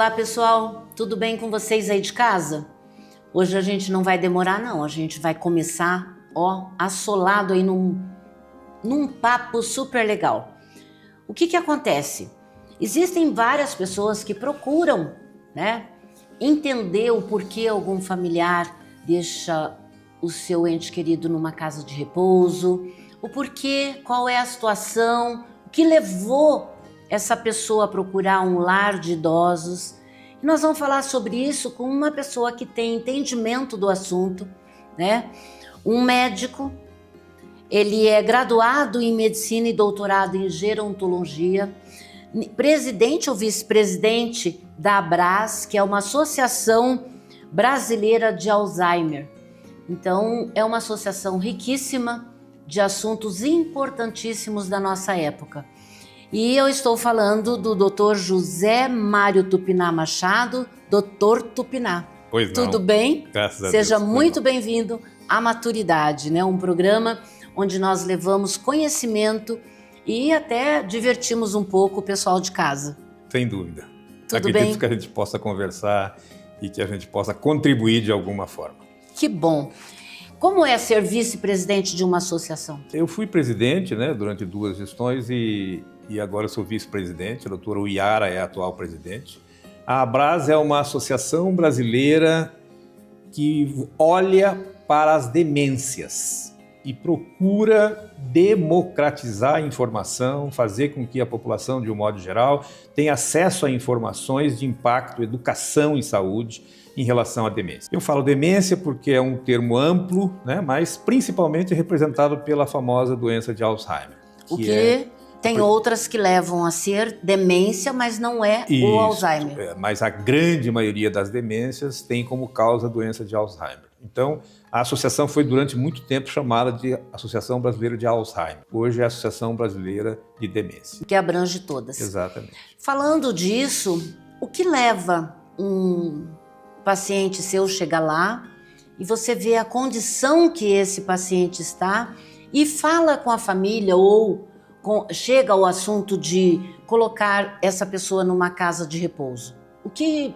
Olá pessoal, tudo bem com vocês aí de casa? Hoje a gente não vai demorar não, a gente vai começar, assolado aí num papo super legal. O que acontece? Existem várias pessoas que procuram, entender o porquê algum familiar deixa o seu ente querido numa casa de repouso, o porquê, qual é a situação, o que levou essa pessoa a procurar um lar de idosos. E nós vamos falar sobre isso com uma pessoa que tem entendimento do assunto, um médico. Ele é graduado em medicina e doutorado em gerontologia, presidente ou vice-presidente da ABRAS, que é uma associação brasileira de Alzheimer. Então, é uma associação riquíssima de assuntos importantíssimos da nossa época. E eu estou falando do Dr. José Mário Tupinambá Machado, Dr. Tupinambá. Pois não. Tudo bem? Graças a Deus. Seja muito bem-vindo à Maturidade, um programa onde nós levamos conhecimento e até divertimos um pouco o pessoal de casa. Sem dúvida. Tudo Acredito bem? que a gente possa conversar e que a gente possa contribuir de alguma forma. Que bom. Como é ser vice-presidente de uma associação? Eu fui presidente durante 2 gestões e agora sou vice-presidente. A doutora Uiara é a atual presidente. A ABRAS é uma associação brasileira que olha para as demências e procura democratizar a informação, fazer com que a população, de um modo geral, tenha acesso a informações de impacto, educação e saúde em relação à demência. Eu falo demência porque é um termo amplo, mas principalmente representado pela famosa doença de Alzheimer. Tem outras que levam a ser demência, mas não é o Alzheimer. Mas a grande maioria das demências tem como causa a doença de Alzheimer. Então, a associação foi durante muito tempo chamada de Associação Brasileira de Alzheimer. Hoje é a Associação Brasileira de Demência. Que abrange todas. Exatamente. Falando disso, o que leva um paciente seu chegar lá e você vê a condição que esse paciente está e fala com a família ou chega ao assunto de colocar essa pessoa numa casa de repouso? O que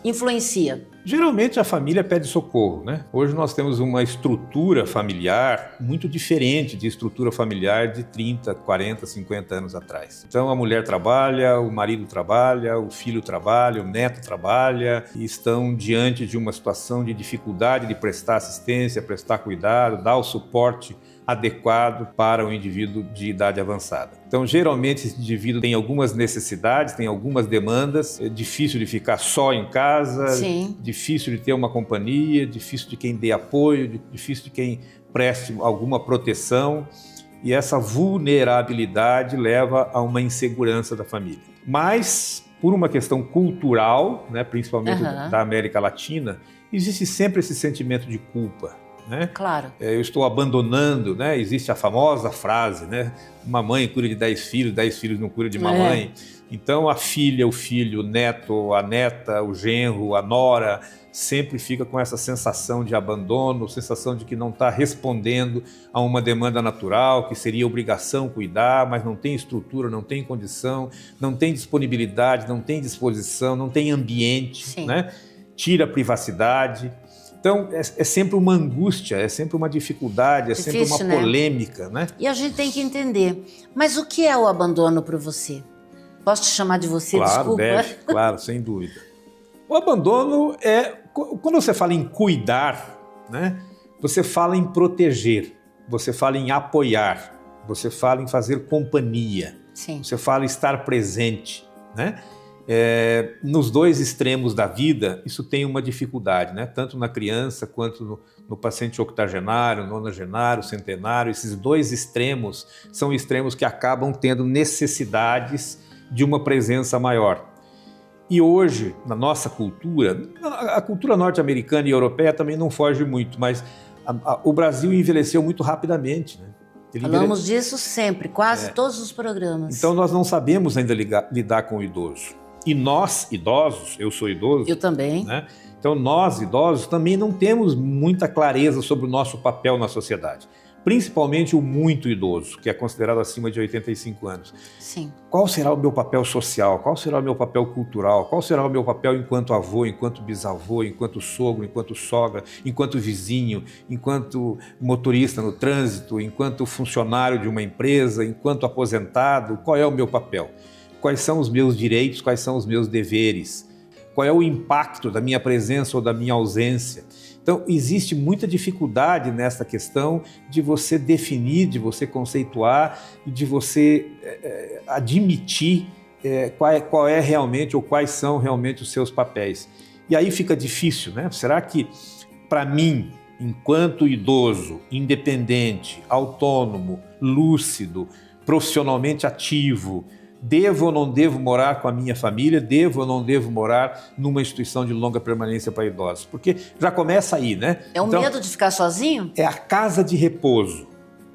influencia? Geralmente a família pede socorro, Hoje nós temos uma estrutura familiar muito diferente de estrutura familiar de 30, 40, 50 anos atrás. Então a mulher trabalha, o marido trabalha, o filho trabalha, o neto trabalha e estão diante de uma situação de dificuldade de prestar assistência, prestar cuidado, dar o suporte adequado para o indivíduo de idade avançada. Então, geralmente, esse indivíduo tem algumas necessidades, tem algumas demandas, é difícil de ficar só em casa, Sim. Difícil de ter uma companhia, difícil de quem dê apoio, difícil de quem preste alguma proteção, e essa vulnerabilidade leva a uma insegurança da família. Mas, por uma questão cultural, principalmente da América Latina, existe sempre esse sentimento de culpa. Claro. Eu estou abandonando, existe a famosa frase, uma mãe cuida de 10 filhos, 10 filhos não cuida de uma mãe. Então a filha, o filho, o neto, a neta, o genro, a nora, sempre fica com essa sensação de abandono, sensação de que não está respondendo a uma demanda natural, que seria obrigação cuidar, mas não tem estrutura, não tem condição, não tem disponibilidade, não tem disposição, não tem ambiente, tira a privacidade. Então, é sempre uma angústia, é sempre uma dificuldade, sempre uma polêmica, E a gente tem que entender, mas o que é o abandono para você? Posso te chamar de você, claro, desculpa? Deve, claro, sem dúvida. O abandono quando você fala em cuidar, você fala em proteger, você fala em apoiar, você fala em fazer companhia, Sim. Você fala em estar presente, nos 2 extremos da vida, isso tem uma dificuldade, tanto na criança quanto no paciente octogenário, nonagenário, centenário. Esses 2 extremos são extremos que acabam tendo necessidades de uma presença maior. E hoje, na nossa cultura, a cultura norte-americana e europeia também não foge muito, mas o Brasil envelheceu muito rapidamente. Falamos disso sempre, quase todos os programas. Então nós não sabemos ainda lidar com o idoso. E nós, idosos, eu sou idoso. Eu também. Então nós, idosos, também não temos muita clareza sobre o nosso papel na sociedade. principalmente o muito idoso, que é considerado acima de 85 anos. Sim. Qual será o meu papel social? Qual será o meu papel cultural? Qual será o meu papel enquanto avô, enquanto bisavô, enquanto sogro, enquanto sogra, enquanto vizinho, enquanto motorista no trânsito, enquanto funcionário de uma empresa, enquanto aposentado? Qual é o meu papel? Quais são os meus direitos? Quais são os meus deveres? Qual é o impacto da minha presença ou da minha ausência? Então, existe muita dificuldade nessa questão de você definir, de você conceituar e de você admitir qual é realmente ou quais são realmente os seus papéis. E aí fica difícil, né? Será que, para mim, enquanto idoso, independente, autônomo, lúcido, profissionalmente ativo, devo ou não devo morar com a minha família? Devo ou não devo morar numa instituição de longa permanência para idosos? Porque já começa aí, né? É o medo de ficar sozinho? É a casa de repouso,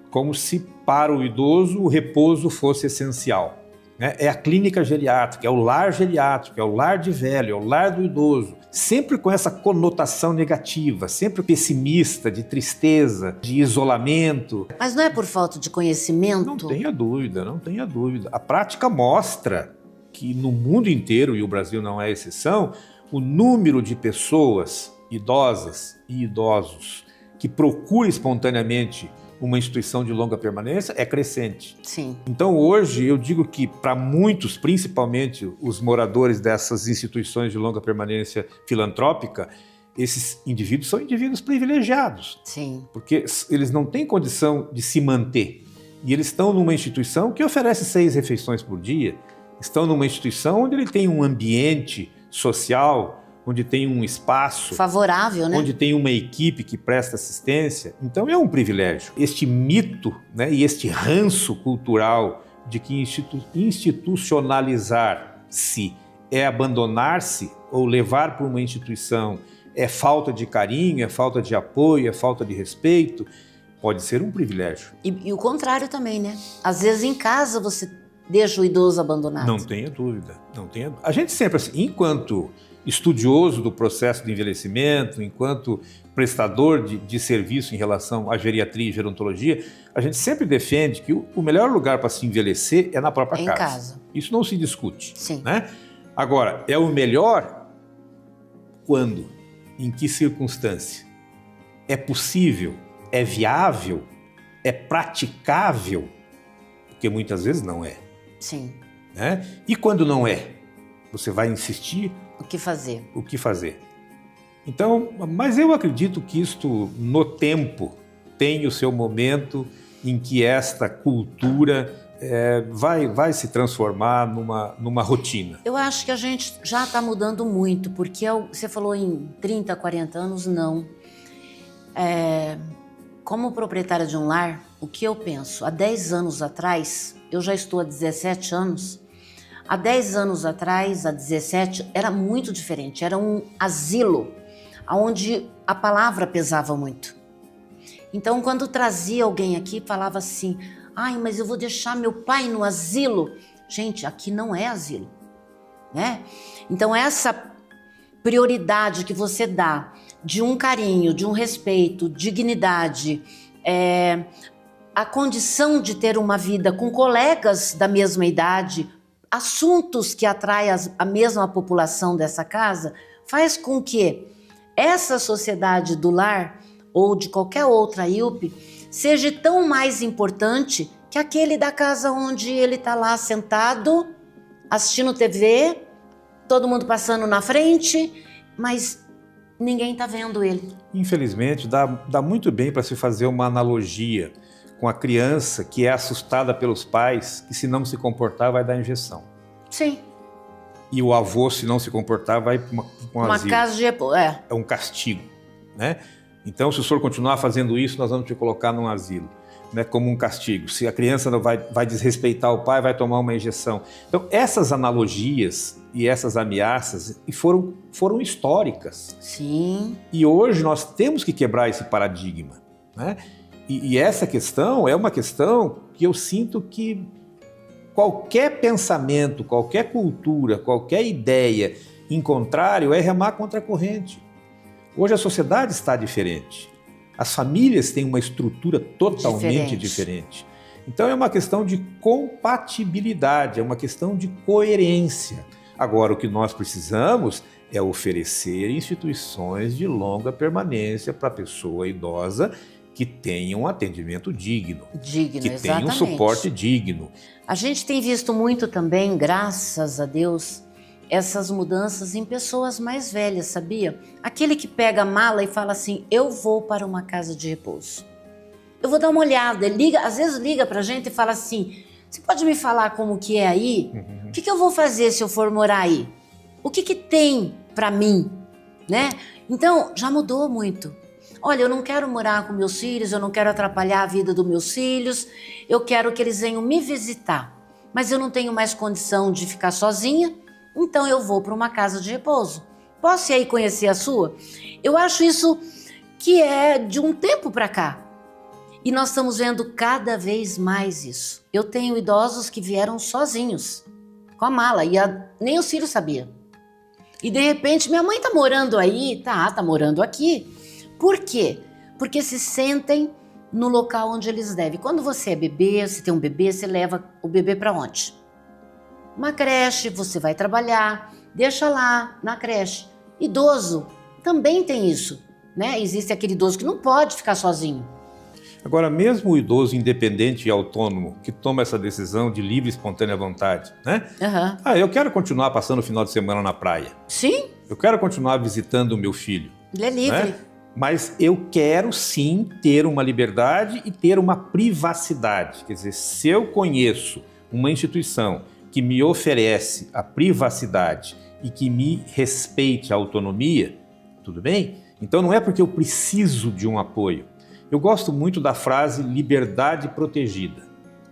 como se para o idoso o repouso fosse essencial, né? É a clínica geriátrica, é o lar geriátrico, é o lar de velho, é o lar do idoso. Sempre com essa conotação negativa, sempre pessimista, de tristeza, de isolamento. Mas não é por falta de conhecimento? Não tenha dúvida, não tenha dúvida. A prática mostra que no mundo inteiro, e o Brasil não é exceção, o número de pessoas idosas e idosos que procuram espontaneamente uma instituição de longa permanência é crescente. Sim. Então hoje eu digo que para muitos, principalmente os moradores dessas instituições de longa permanência filantrópica, esses indivíduos são indivíduos privilegiados. Sim. Porque eles não têm condição de se manter. E eles estão numa instituição que oferece 6 refeições por dia, estão numa instituição onde ele tem um ambiente social, onde tem um espaço favorável, né? Onde tem uma equipe que presta assistência. Então é um privilégio. Este mito, né, e este ranço cultural de que institucionalizar-se é abandonar-se ou levar para uma instituição é falta de carinho, é falta de apoio, é falta de respeito, pode ser um privilégio. E o contrário também, né? Às vezes em casa você deixa o idoso abandonado. Não tenha dúvida, não tenha dúvida. A gente sempre, assim, enquanto estudioso do processo de envelhecimento, enquanto prestador de serviço em relação à geriatria e gerontologia, a gente sempre defende que o melhor lugar para se envelhecer é na própria casa. Em casa. Isso não se discute. Sim. Né? Agora, é o melhor quando? Em que circunstância? É possível? É viável? É praticável? Porque muitas vezes não é. Sim. Né? E quando não é? Você vai insistir? O que fazer? O que fazer? Então, mas eu acredito que isto, no tempo, tem o seu momento em que esta cultura vai se transformar numa rotina. Eu acho que a gente já está mudando muito, porque você falou em 30, 40 anos, não. Como proprietária de um lar, o que eu penso? Há 10 anos atrás, eu já estou há 17 anos, há 10 anos atrás, há 17, era muito diferente. Era um asilo, onde a palavra pesava muito. Então, quando trazia alguém aqui, falava assim, ai, mas eu vou deixar meu pai no asilo. Gente, aqui não é asilo, né? Então, essa prioridade que você dá de um carinho, de um respeito, dignidade, a condição de ter uma vida com colegas da mesma idade, assuntos que atraem a mesma população dessa casa, faz com que essa sociedade do lar ou de qualquer outra IUP seja tão mais importante que aquele da casa onde ele está lá sentado, assistindo TV, todo mundo passando na frente, mas ninguém está vendo ele. Infelizmente, dá muito bem para se fazer uma analogia com a criança que é assustada pelos pais, que se não se comportar vai dar injeção. Sim. E o avô, se não se comportar, vai para um asilo. Casa de repouso, É um castigo, né? Então, se o senhor continuar fazendo isso, nós vamos te colocar num asilo, né, como um castigo. Se a criança não vai desrespeitar o pai, vai tomar uma injeção. Então, essas analogias e essas ameaças foram históricas. Sim. E hoje nós temos que quebrar esse paradigma, né? E essa questão é uma questão que eu sinto que qualquer pensamento, qualquer cultura, qualquer ideia em contrário é remar contra a corrente. Hoje a sociedade está diferente. As famílias têm uma estrutura totalmente diferente. Então é uma questão de compatibilidade, é uma questão de coerência. Agora, o que nós precisamos é oferecer instituições de longa permanência para a pessoa idosa que tenha um atendimento digno, que tenha um suporte digno. A gente tem visto muito também, graças a Deus, essas mudanças em pessoas mais velhas, sabia? Aquele que pega a mala e fala assim, eu vou para uma casa de repouso. Eu vou dar uma olhada, ele liga, às vezes liga pra gente e fala assim, você pode me falar como que é aí? O que eu vou fazer se eu for morar aí? O que tem pra mim? Né? Então, já mudou muito. Olha, eu não quero morar com meus filhos, eu não quero atrapalhar a vida dos meus filhos, eu quero que eles venham me visitar, mas eu não tenho mais condição de ficar sozinha, então eu vou para uma casa de repouso. Posso ir aí conhecer a sua? Eu acho isso que é de um tempo para cá. E nós estamos vendo cada vez mais isso. Eu tenho idosos que vieram sozinhos, com a mala, e nem os filhos sabiam. E de repente, minha mãe tá morando aí, tá morando aqui. Por quê? Porque se sentem no local onde eles devem. Quando você é bebê, você tem um bebê, você leva o bebê para onde? Uma creche, você vai trabalhar, deixa lá na creche. Idoso também tem isso, né? Existe aquele idoso que não pode ficar sozinho. Agora, mesmo o idoso independente e autônomo que toma essa decisão de livre e espontânea vontade, né? Eu quero continuar passando o final de semana na praia. Sim. Eu quero continuar visitando o meu filho. Ele é livre. Né? Mas eu quero sim ter uma liberdade e ter uma privacidade. Quer dizer, se eu conheço uma instituição que me oferece a privacidade e que me respeite a autonomia, tudo bem? Então não é porque eu preciso de um apoio. Eu gosto muito da frase liberdade protegida.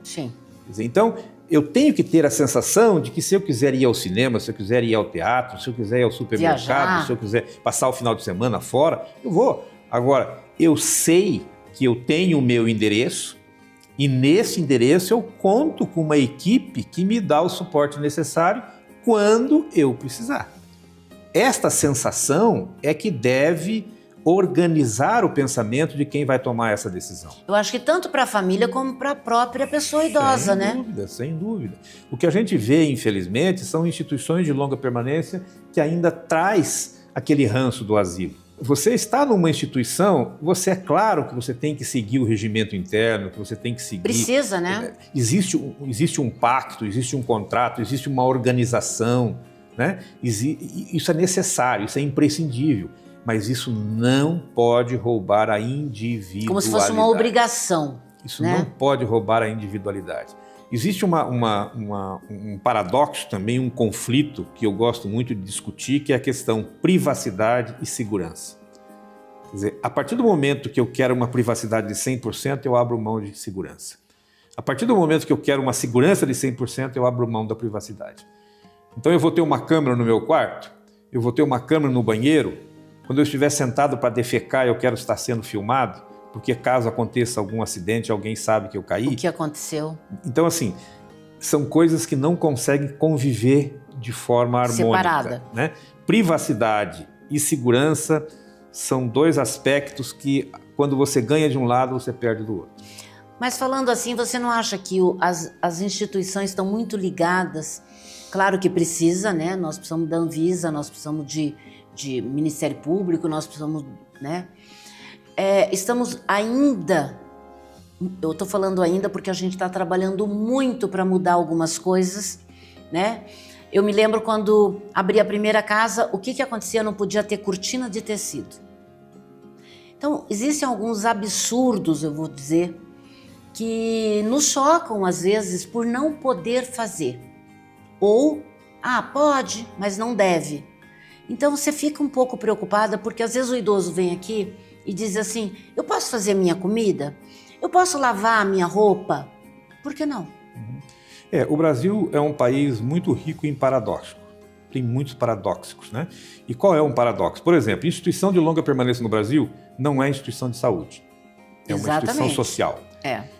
Sim. Quer dizer, então, eu tenho que ter a sensação de que se eu quiser ir ao cinema, se eu quiser ir ao teatro, se eu quiser ir ao supermercado, viajar, se eu quiser passar o final de semana fora, eu vou. Agora, eu sei que eu tenho o meu endereço e nesse endereço eu conto com uma equipe que me dá o suporte necessário quando eu precisar. Esta sensação é que deve organizar o pensamento de quem vai tomar essa decisão. Eu acho que tanto para a família como para a própria pessoa idosa, né? Sem dúvida, sem dúvida. O que a gente vê, infelizmente, são instituições de longa permanência que ainda traz aquele ranço do asilo. Você está numa instituição, você é claro que você tem que seguir o regimento interno, que você tem que seguir... Precisa, né? Existe um pacto, existe um contrato, existe uma organização, né? Isso é necessário, isso é imprescindível. Mas isso não pode roubar a individualidade. Como se fosse uma obrigação. Isso né? não pode roubar a individualidade. Existe um paradoxo também, um conflito que eu gosto muito de discutir, que é a questão privacidade e segurança. Quer dizer, a partir do momento que eu quero uma privacidade de 100%, eu abro mão de segurança. A partir do momento que eu quero uma segurança de 100%, eu abro mão da privacidade. Então eu vou ter uma câmera no meu quarto, eu vou ter uma câmera no banheiro. Quando eu estiver sentado para defecar, eu quero estar sendo filmado, porque caso aconteça algum acidente, alguém sabe que eu caí. O que aconteceu? Então, assim, são coisas que não conseguem conviver de forma harmônica. Separada. Né? Privacidade e segurança são dois aspectos que, quando você ganha de um lado, você perde do outro. Mas falando assim, você não acha que as instituições estão muito ligadas? Claro que precisa, né? Nós precisamos da Anvisa, nós precisamos de Ministério Público, nós precisamos, né? Estamos ainda, eu estou falando ainda porque a gente está trabalhando muito para mudar algumas coisas, né? Eu me lembro quando abri a primeira casa, o que acontecia? Não podia ter cortina de tecido. Então, existem alguns absurdos, eu vou dizer, que nos chocam às vezes por não poder fazer. Ou, pode, mas não deve. Então você fica um pouco preocupada porque às vezes o idoso vem aqui e diz assim, eu posso fazer minha comida? Eu posso lavar a minha roupa? Por que não? O Brasil é um país muito rico em paradoxos. Tem muitos paradoxos, né? E qual é um paradoxo? Por exemplo, instituição de longa permanência no Brasil não é instituição de saúde. É uma instituição social.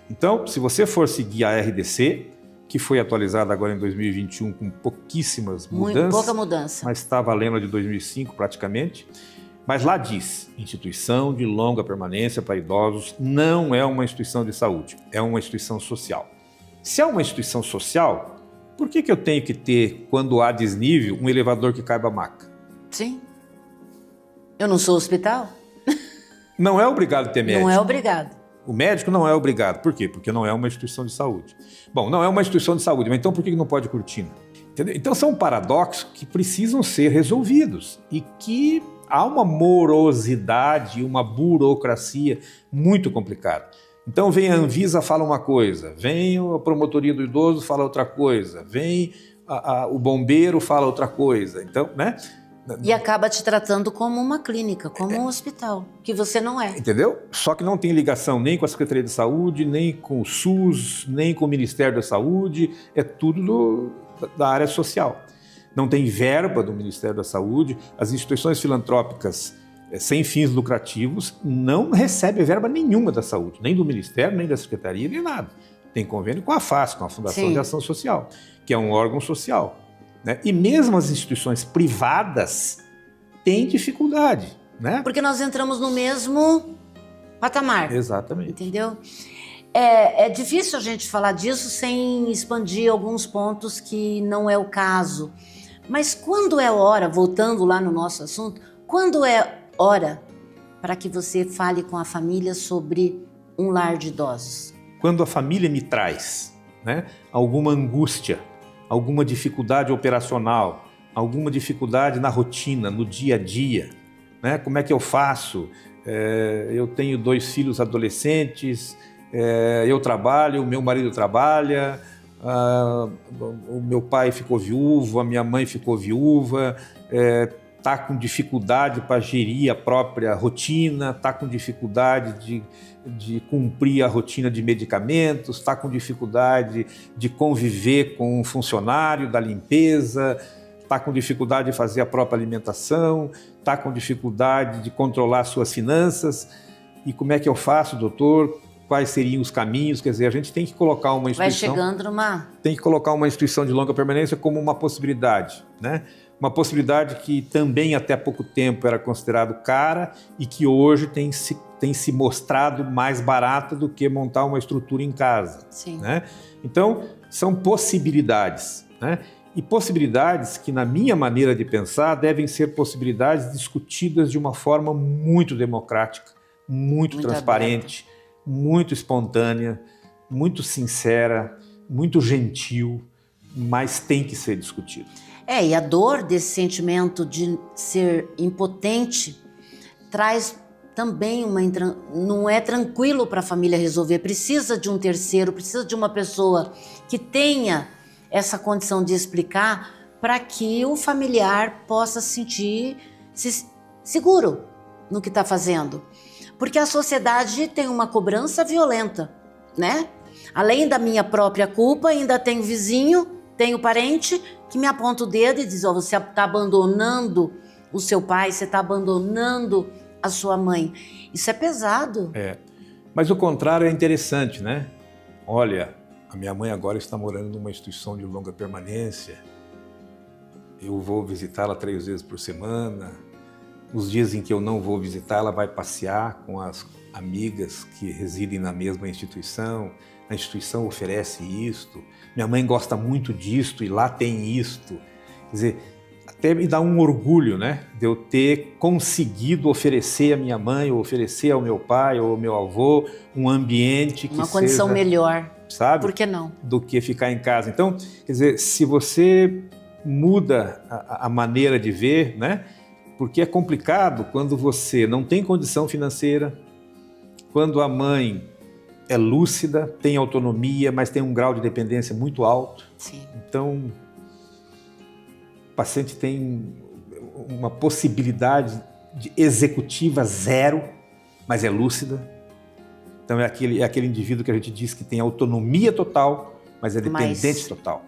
Então, se você for seguir a RDC, que foi atualizada agora em 2021 com pouquíssimas mudanças. Muito pouca mudança. Mas está valendo a de 2005 praticamente. Mas lá diz, instituição de longa permanência para idosos não é uma instituição de saúde, é uma instituição social. Se é uma instituição social, por que eu tenho que ter, quando há desnível, um elevador que caiba a maca? Sim. Eu não sou hospital? Não é obrigado ter médico. Não é obrigado. O médico não é obrigado. Por quê? Porque não é uma instituição de saúde. Bom, não é uma instituição de saúde, mas então por que não pode cortina? Entendeu? Então são paradoxos que precisam ser resolvidos e que há uma morosidade, uma burocracia muito complicada. Então vem a Anvisa, fala uma coisa, vem a promotoria do idoso, fala outra coisa, vem o bombeiro, fala outra coisa. Então, né? E acaba te tratando como uma clínica, como um hospital, que você não é. Entendeu? Só que não tem ligação nem com a Secretaria de Saúde, nem com o SUS, nem com o Ministério da Saúde, é tudo da área social. Não tem verba do Ministério da Saúde, as instituições filantrópicas sem fins lucrativos não recebem verba nenhuma da saúde, nem do Ministério, nem da Secretaria, nem nada. Tem convênio com a FAS, com a Fundação Sim. de Ação Social, que é um órgão social. Né? E mesmo as instituições privadas têm dificuldade. Né? Porque nós entramos no mesmo patamar. Exatamente. Entendeu? É difícil a gente falar disso sem expandir alguns pontos que não é o caso. Mas quando é hora, voltando lá no nosso assunto, quando é hora para que você fale com a família sobre um lar de idosos? Quando a família me traz, né, alguma angústia, alguma dificuldade operacional, alguma dificuldade na rotina, no dia a dia, né? Como é que eu faço? Eu tenho 2 filhos adolescentes, eu trabalho, o meu marido trabalha, o meu pai ficou viúvo, a minha mãe ficou viúva, está com dificuldade para gerir a própria rotina, está com dificuldade de cumprir a rotina de medicamentos, está com dificuldade de conviver com um funcionário da limpeza, está com dificuldade de fazer a própria alimentação, está com dificuldade de controlar suas finanças. E como é que eu faço, doutor? Quais seriam os caminhos? Quer dizer, a gente tem que colocar uma instituição... Vai chegando numa... Tem que colocar uma instituição de longa permanência como uma possibilidade, né? Uma possibilidade que também até pouco tempo era considerado cara e que hoje tem se mostrado mais barata do que montar uma estrutura em casa. Sim. Né? Então, são possibilidades, né? E possibilidades que, na minha maneira de pensar, devem ser possibilidades discutidas de uma forma muito democrática, muito transparente, muito espontânea, muito sincera, muito gentil, mas tem que ser discutido. E a dor desse sentimento de ser impotente traz também não é tranquilo para a família resolver, precisa de um terceiro, precisa de uma pessoa que tenha essa condição de explicar para que o familiar possa sentir-se seguro no que está fazendo. Porque a sociedade tem uma cobrança violenta, né? Além da minha própria culpa, ainda tem o vizinho, tem o parente que me aponta o dedo e diz: você está abandonando o seu pai, você está abandonando a sua mãe. Isso é pesado. Mas o contrário é interessante, né? Olha, a minha mãe agora está morando numa instituição de longa permanência. Eu vou visitá-la 3 vezes por semana. Os dias em que eu não vou visitar, ela vai passear com as amigas que residem na mesma instituição. A instituição oferece isto. Minha mãe gosta muito disto e lá tem isto. Quer dizer, até me dá um orgulho, né, de eu ter conseguido oferecer à minha mãe, ou oferecer ao meu pai ou ao meu avô um ambiente que uma condição seja, melhor. sabe? Por que não? Do que ficar em casa. Então, quer dizer, se você muda a maneira de ver, né? Porque é complicado quando você não tem condição financeira, quando a mãe é lúcida, tem autonomia, mas tem um grau de dependência muito alto. Sim. Então, o paciente tem uma possibilidade de executiva 0, mas é lúcida. Então, é aquele indivíduo que a gente diz que tem autonomia total, mas é dependente total,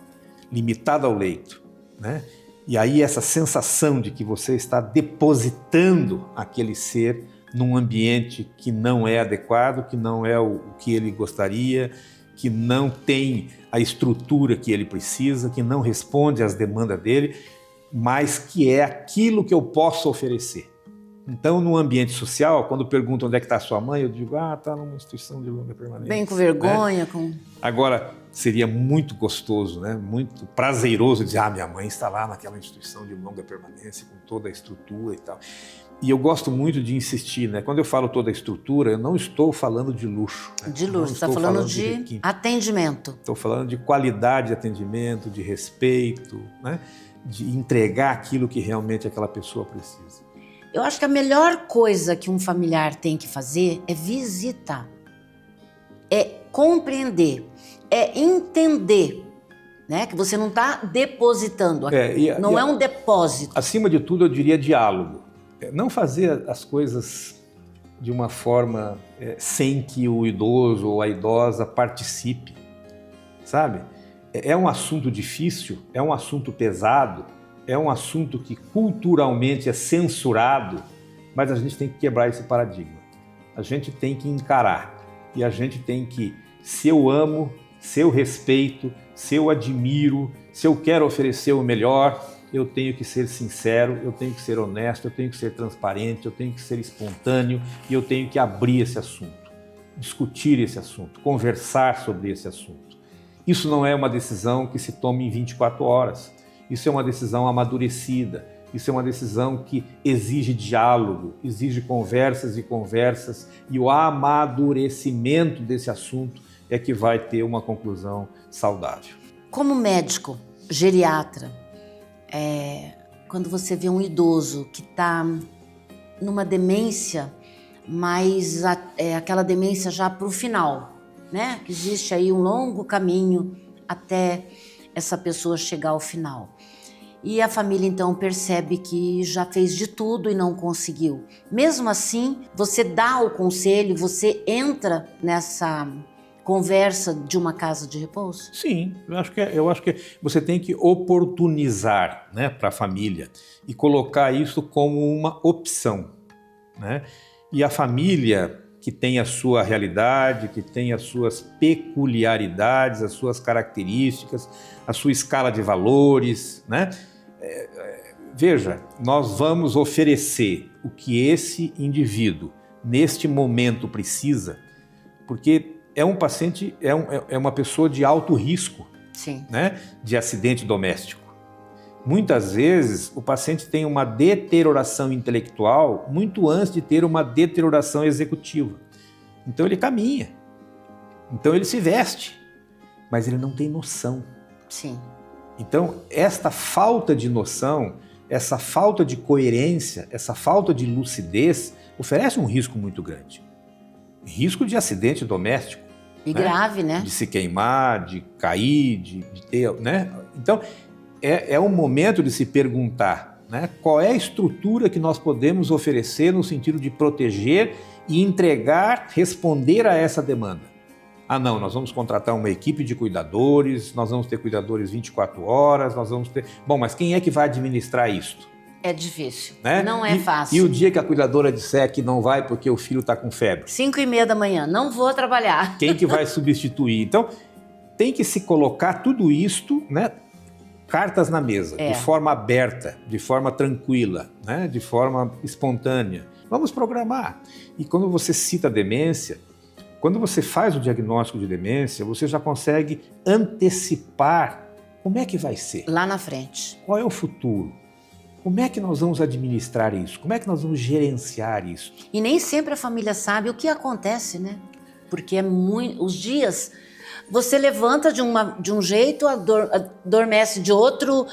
limitado ao leito, né? E aí essa sensação de que você está depositando aquele ser num ambiente que não é adequado, que não é o que ele gostaria, que não tem a estrutura que ele precisa, que não responde às demandas dele, mas que é aquilo que eu posso oferecer. Então, no ambiente social, quando perguntam onde é que está a sua mãe, eu digo, está numa instituição de longa permanência. Bem com vergonha, né? com... Agora, seria muito gostoso, né? Muito prazeroso dizer, minha mãe está lá naquela instituição de longa permanência, com toda a estrutura e tal. E eu gosto muito de insistir, né? Quando eu falo toda a estrutura, eu não estou falando de luxo. Né? De luxo, está falando de atendimento. Estou falando de qualidade de atendimento, de respeito, né? De entregar aquilo que realmente aquela pessoa precisa. Eu acho que a melhor coisa que um familiar tem que fazer é visitar, é compreender, é entender, né? Que você não está depositando aqui, não é um depósito. Acima de tudo, eu diria diálogo. Não fazer as coisas de uma forma sem que o idoso ou a idosa participe, sabe? É um assunto difícil, é um assunto pesado, é um assunto que culturalmente é censurado, mas a gente tem que quebrar esse paradigma. A gente tem que encarar e a gente tem que, se eu amo, se eu respeito, se eu admiro, se eu quero oferecer o melhor, eu tenho que ser sincero, eu tenho que ser honesto, eu tenho que ser transparente, eu tenho que ser espontâneo e eu tenho que abrir esse assunto, discutir esse assunto, conversar sobre esse assunto. Isso não é uma decisão que se tome em 24 horas. Isso é uma decisão amadurecida. Isso é uma decisão que exige diálogo, exige conversas e conversas, e o amadurecimento desse assunto é que vai ter uma conclusão saudável. Como médico, geriatra, quando você vê um idoso que está numa demência, mas aquela demência já para o final, né? Que existe aí um longo caminho até essa pessoa chegar ao final. E a família então percebe que já fez de tudo e não conseguiu. Mesmo assim, você dá o conselho, você entra nessa conversa de uma casa de repouso? Sim, eu acho que você tem que oportunizar, né, para a família e colocar isso como uma opção, né? E a família que tem a sua realidade, que tem as suas peculiaridades, as suas características, a sua escala de valores, né? Veja, nós vamos oferecer o que esse indivíduo neste momento precisa, porque é um paciente, é uma pessoa de alto risco, sim, né, de acidente doméstico. Muitas vezes o paciente tem uma deterioração intelectual muito antes de ter uma deterioração executiva. Então ele caminha, então ele se veste, mas ele não tem noção. Sim. Então esta falta de noção, essa falta de coerência, essa falta de lucidez oferece um risco muito grande. Risco de acidente doméstico. E grave, né? De se queimar, de cair, de ter, né? Então, é um momento de se perguntar, né? Qual é a estrutura que nós podemos oferecer no sentido de proteger e entregar, responder a essa demanda. Não, nós vamos contratar uma equipe de cuidadores, nós vamos ter cuidadores 24 horas, nós vamos ter... Bom, mas quem é que vai administrar isto? É difícil, né? Não é fácil. E o dia que a cuidadora disser que não vai porque o filho está com febre? 5h30 da manhã, não vou trabalhar. Quem que vai substituir? Então, tem que se colocar tudo isto, né? Cartas na mesa, de forma aberta, de forma tranquila, né? De forma espontânea. Vamos programar. E quando você cita demência, quando você faz o diagnóstico de demência, você já consegue antecipar como é que vai ser. Lá na frente. Qual é o futuro? Como é que nós vamos administrar isso? Como é que nós vamos gerenciar isso? E nem sempre a família sabe o que acontece, né? Porque os dias você levanta de um jeito, adormece de outro,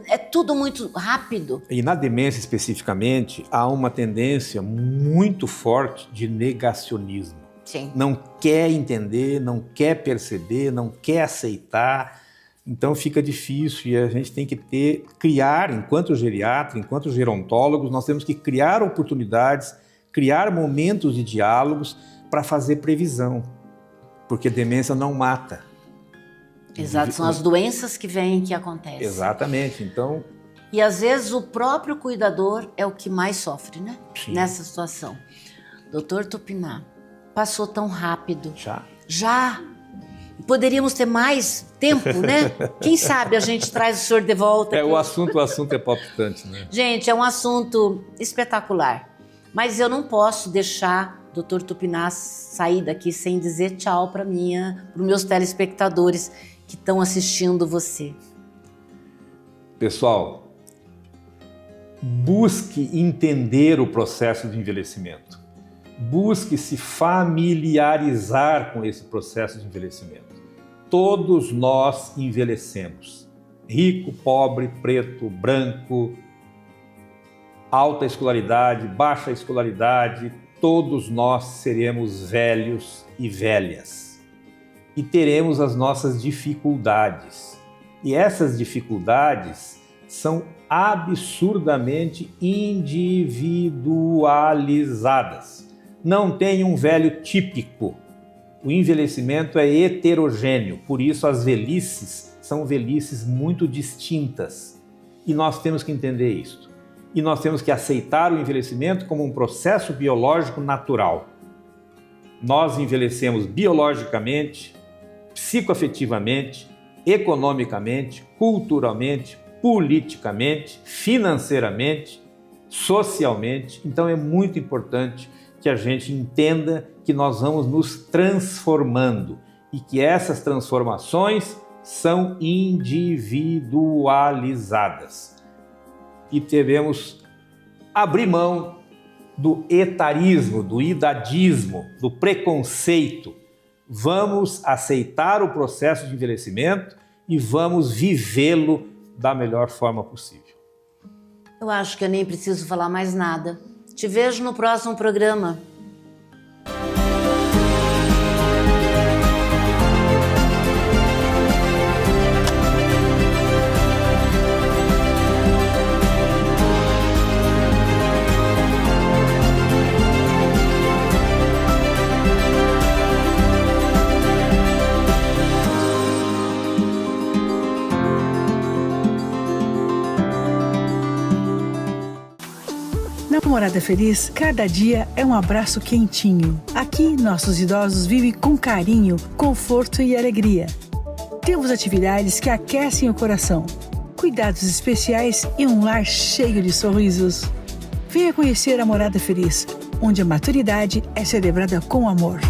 é tudo muito rápido. E na demência especificamente, há uma tendência muito forte de negacionismo. Sim. Não quer entender, não quer perceber, não quer aceitar. Então fica difícil e a gente tem que criar, enquanto geriatra, enquanto gerontólogos, nós temos que criar oportunidades, criar momentos de diálogos para fazer previsão, porque demência não mata. Exato, são as doenças que vêm que acontecem. Exatamente, então... E às vezes o próprio cuidador é o que mais sofre, né? Sim. Nessa situação. Doutor Tupinambá, passou tão rápido. Já. Poderíamos ter mais tempo, né? Quem sabe a gente traz o senhor de volta. O assunto é palpitante, né? Gente, é um assunto espetacular. Mas eu não posso deixar o Dr. Tupinambá sair daqui sem dizer tchau para os meus telespectadores que estão assistindo você. Pessoal, busque entender o processo de envelhecimento. Busque se familiarizar com esse processo de envelhecimento. Todos nós envelhecemos. Rico, pobre, preto, branco, alta escolaridade, baixa escolaridade, todos nós seremos velhos e velhas. E teremos as nossas dificuldades. E essas dificuldades são absurdamente individualizadas. Não tem um velho típico. O envelhecimento é heterogêneo, por isso as velhices são velhices muito distintas. E nós temos que entender isso. E nós temos que aceitar o envelhecimento como um processo biológico natural. Nós envelhecemos biologicamente, psicoafetivamente, economicamente, culturalmente, politicamente, financeiramente, socialmente. Então é muito importante que a gente entenda que nós vamos nos transformando e que essas transformações são individualizadas. E devemos abrir mão do etarismo, do idadismo, do preconceito. Vamos aceitar o processo de envelhecimento e vamos vivê-lo da melhor forma possível. Eu acho que eu nem preciso falar mais nada. Te vejo no próximo programa. Na Morada Feliz, cada dia é um abraço quentinho. Aqui, nossos idosos vivem com carinho, conforto e alegria. Temos atividades que aquecem o coração, cuidados especiais e um lar cheio de sorrisos. Venha conhecer a Morada Feliz, onde a maturidade é celebrada com amor.